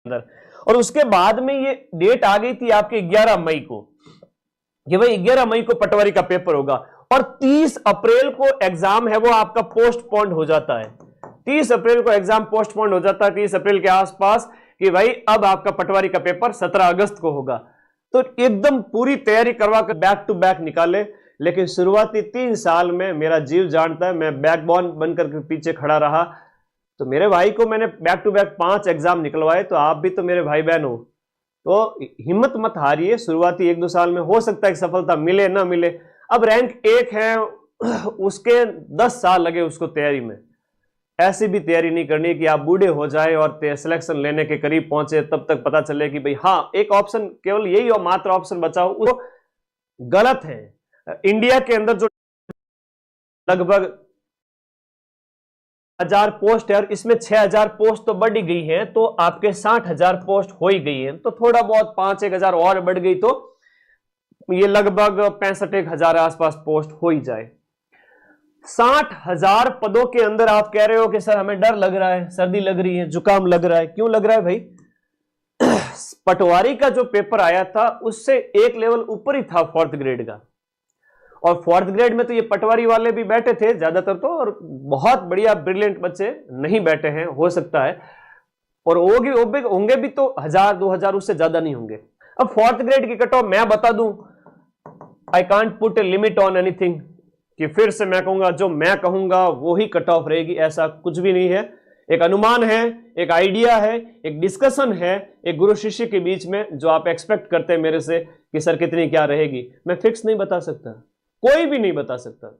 अंदर। और उसके बाद में ये डेट आ गई थी आपके 11 मई को कि भाई 11 मई को पटवारी का पेपर होगा, और 30 अप्रैल को एग्जाम है वो आपका पोस्टपोन्ड हो जाता है। 30 अप्रैल को एग्जाम पोस्टपोन्ड हो जाता है, 30 अप्रैल के आसपास, कि भाई अब आपका पटवारी का पेपर 17 अगस्त को होगा। तो एकदम पूरी तैयारी करवा कर बैक टू बैक निकाले, लेकिन शुरुआती 3 साल में मेरा जीव जानता है, मैं बैकबोन बनकर के पीछे खड़ा रहा। तो मेरे भाई को मैंने बैक टू बैक 5 एग्जाम निकलवाए, तो आप भी तो मेरे भाई बहन हो, तो हिम्मत मत हारिए। शुरुआती 1-2 साल में हो सकता है कि सफलता मिले ना मिले। अब रैंक 1 है, उसके 10 साल लगे उसको तैयारी में। ऐसी भी तैयारी नहीं करनी कि आप बूढ़े हो जाए और सिलेक्शन लेने के करीब पहुंचे तब तक पता चले कि भाई हाँ एक ऑप्शन, केवल यही और मात्र ऑप्शन बचा हो, वो गलत है। इंडिया के अंदर जो लगभग 1000 पोस्ट है, और इसमें 6000 पोस्ट तो बढ़ गई है, तो आपके 60,000 पोस्ट हो ही गई है। तो थोड़ा बहुत 5-1000 और बढ़ गई तो ये लगभग 65,000 आसपास पोस्ट हो ही जाए। 60,000 पदों के अंदर आप कह रहे हो कि सर हमें डर लग रहा है, सर्दी लग रही है, जुकाम लग रहा है। क्यों लग रहा है भाई? पटवारी का जो पेपर आया था उससे एक लेवल ऊपर ही था 4th ग्रेड का, और 4th ग्रेड में तो ये पटवारी वाले भी बैठे थे ज्यादातर तो, और बहुत बढ़िया ब्रिलियंट बच्चे नहीं बैठे हैं, हो सकता है, और होंगे भी तो 1000-2000, उससे ज्यादा नहीं होंगे। अब 4th ग्रेड की कट ऑफ मैं बता दूं, I can't put a limit on anything, कि फिर से मैं कहूंगा जो मैं कहूंगा वो ही कट ऑफ रहेगी, ऐसा कुछ भी नहीं है। एक अनुमान है, एक आइडिया है, एक डिस्कशन है एक गुरु शिष्य के बीच में, जो आप एक्सपेक्ट करते हैं मेरे से कि सर कितनी क्या रहेगी। मैं फिक्स नहीं बता सकता, कोई भी नहीं बता सकता।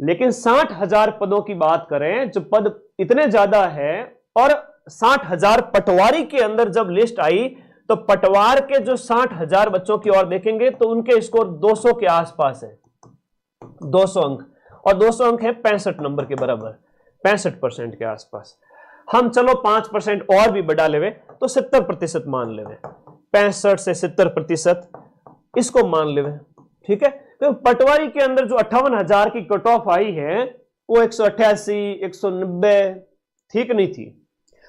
लेकिन 60,000 पदों की बात करें, जो पद इतने ज्यादा है, और 60,000 पटवारी के अंदर जब लिस्ट आई, तो पटवार के जो 60,000 बच्चों की ओर देखेंगे तो उनके स्कोर 200 के आसपास है, 200 अंक, और 200 अंक है 65 नंबर के बराबर, 65% के आसपास। हम चलो 5% और भी बढ़ा लेवे तो 70% मान लेवे, 65 से 70% इसको मान लेवे, ठीक है। तो पटवारी के अंदर जो 58,000 की कट ऑफ आई है वो 188, 190 ठीक नहीं थी।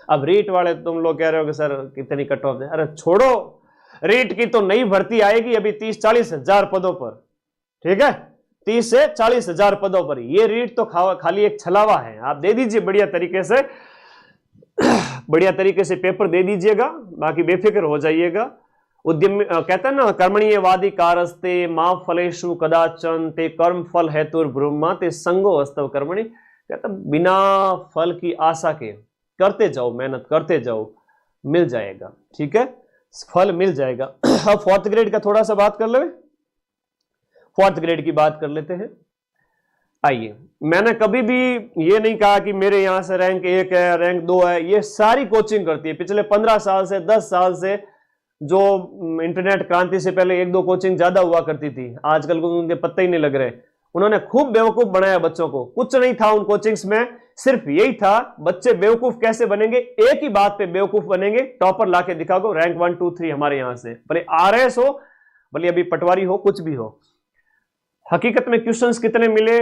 अब रीट वाले तुम लोग कह रहे हो कि सर कितनी कट ऑफ है, अरे छोड़ो, रीट की तो नई भर्ती आएगी अभी 30-40 हजार पदों पर, ठीक है, 30 से 40 हजार पदों पर। ये रीट तो खाली एक छलावा है। आप दे दीजिए बढ़िया तरीके से पेपर दे दीजिएगा, बाकी बेफिक्र हो जाइएगा। उद्यम कहता है ना, कर्मण्यवादी कारस्ते मां फलेषु कदाचन ते कर्म फल हेतुर्ब्रह्मा ते संगो अस्तव कर्मणि। कहता बिना फल की आशा के करते जाओ, मेहनत करते जाओ, मिल जाएगा, ठीक है, फल मिल जाएगा। अब 4th ग्रेड का थोड़ा सा बात कर ले, 4th ग्रेड की बात कर लेते हैं। आइए, मैंने कभी भी ये नहीं कहा कि मेरे यहां से रैंक 1 है, रैंक 2 है। ये सारी कोचिंग करती है पिछले 15 साल से, 10 साल से, जो इंटरनेट क्रांति से पहले 1-2 कोचिंग ज्यादा हुआ करती थी, आजकल को उनके पत्ते ही नहीं लग रहे। उन्होंने खूब बेवकूफ बनाया बच्चों को। कुछ नहीं था उन कोचिंग्स में, सिर्फ यही था बच्चे बेवकूफ कैसे बनेंगे, एक ही बात पे बेवकूफ बनेंगे, टॉपर लाके दिखा दो, रैंक 1, 2, 3 हमारे यहां से, भले RS हो, भले अभी पटवारी हो, कुछ भी हो। हकीकत में क्वेश्चंस कितने मिले,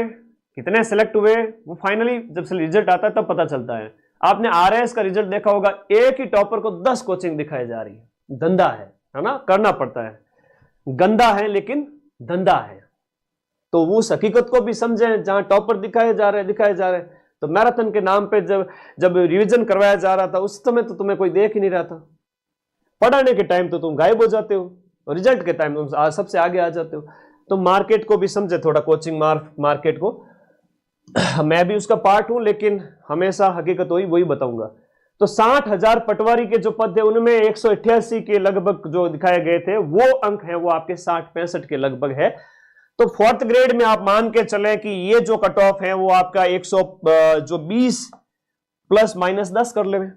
कितने सेलेक्ट हुए, वो फाइनली जब से रिजल्ट आता है तब पता चलता है। आपने RS का रिजल्ट देखा होगा, एक ही टॉपर को 10 कोचिंग दिखाई जा रही है। धंधा है ना, करना पड़ता है, गंदा है लेकिन धंधा है। तो वो उस हकीकत को भी समझें, जहां टॉपर दिखाए जा रहे। तो मैराथन के नाम पे जब रिवीजन करवाया जा रहा था, उस समय तो तुम्हें कोई देख ही नहीं रहा था। पढ़ाने के टाइम तो तुम गायब हो जाते हो, और रिजल्ट के टाइम तुम सबसे आगे आ जाते हो। तो मार्केट को भी समझे थोड़ा, कोचिंग मार्केट को। मैं भी उसका पार्ट हूं, लेकिन हमेशा हकीकत वही बताऊंगा। तो 60,000 पटवारी के जो पद थे, उनमें 188 के लगभग जो दिखाए गए थे, वो अंक है वो आपके 60-65 के लगभग है। तो 4th ग्रेड में आप मान के चलें कि ये जो कट ऑफ है वो आपका 120 ±10 कर लेवे,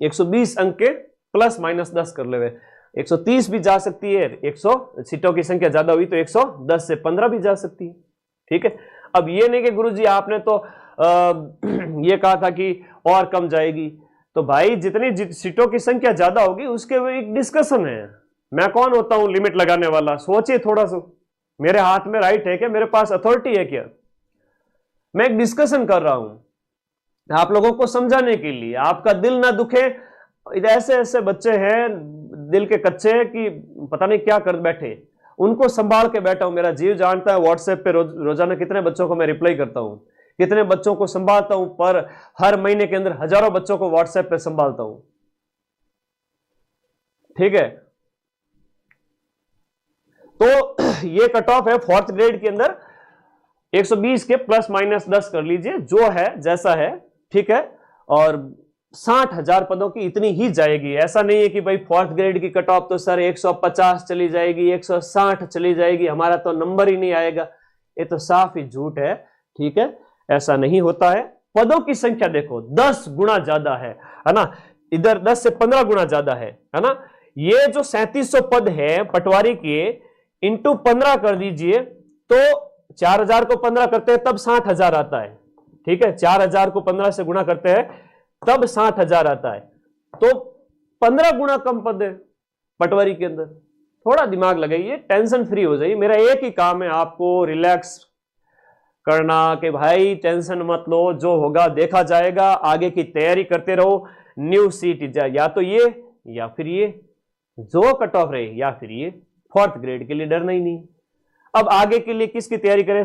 120 अंक के +-10 कर लेवे। 130 भी जा सकती है, 100 सीटों की संख्या ज्यादा हुई तो 110 से 15 भी जा सकती है, ठीक है। अब ये नहीं कि गुरुजी आपने तो ये कहा था कि और कम जाएगी। तो भाई जितनी सीटों की संख्या ज्यादा होगी उसके एक डिस्कशन है। मैं कौन होता हूं लिमिट लगाने वाला? सोचिए थोड़ा सा, मेरे हाथ में राइट है क्या, मेरे पास अथॉरिटी है क्या? मैं एक डिस्कशन कर रहा हूं आप लोगों को समझाने के लिए, आपका दिल ना दुखे, ऐसे ऐसे बच्चे हैं दिल के कच्चे कि पता नहीं क्या कर बैठे, उनको संभाल के बैठा हूं। मेरा जीव जानता है व्हाट्सएप पे रोजाना कितने बच्चों को मैं रिप्लाई करता हूं, कितने बच्चों को संभालता हूं, पर हर महीने के अंदर हजारों बच्चों को व्हाट्सएप पे संभालता हूं। ठीक है, तो ये कट ऑफ है फोर्थ ग्रेड के अंदर 120 के ±10 कर लीजिए, जो है जैसा है। ठीक है, और 60,000 पदों की इतनी ही जाएगी। ऐसा नहीं है कि भाई फोर्थ ग्रेड की कट ऑफ तो सर 150 चली जाएगी, 160 चली जाएगी, हमारा तो नंबर ही नहीं आएगा। ये तो साफ ही झूठ है। ठीक है, ऐसा नहीं होता है। पदों की संख्या देखो 10 गुना ज्यादा है ना, इधर 10 से 15 गुना ज्यादा है ना। ये जो 3700 पद है पटवारी के, इंटू 15 कर दीजिए, तो 4000 को 15 करते हैं तब 60,000 आता है। ठीक है, 4000 को 15 से गुणा करते हैं तब 60,000 आता है, तो 15 गुना कम पद है पटवारी के अंदर। थोड़ा दिमाग लगाइए, टेंशन फ्री हो जाइए। मेरा एक ही काम है आपको रिलैक्स करना कि भाई टेंशन मत लो, जो होगा देखा जाएगा, आगे की तैयारी करते रहो। न्यू सीट या तो ये या फिर ये, जो कट ऑफ रहे या फिर ये, फोर्थ ग्रेड के लिए डरना ही नहीं। अब आगे के लिए किसकी तैयारी करें?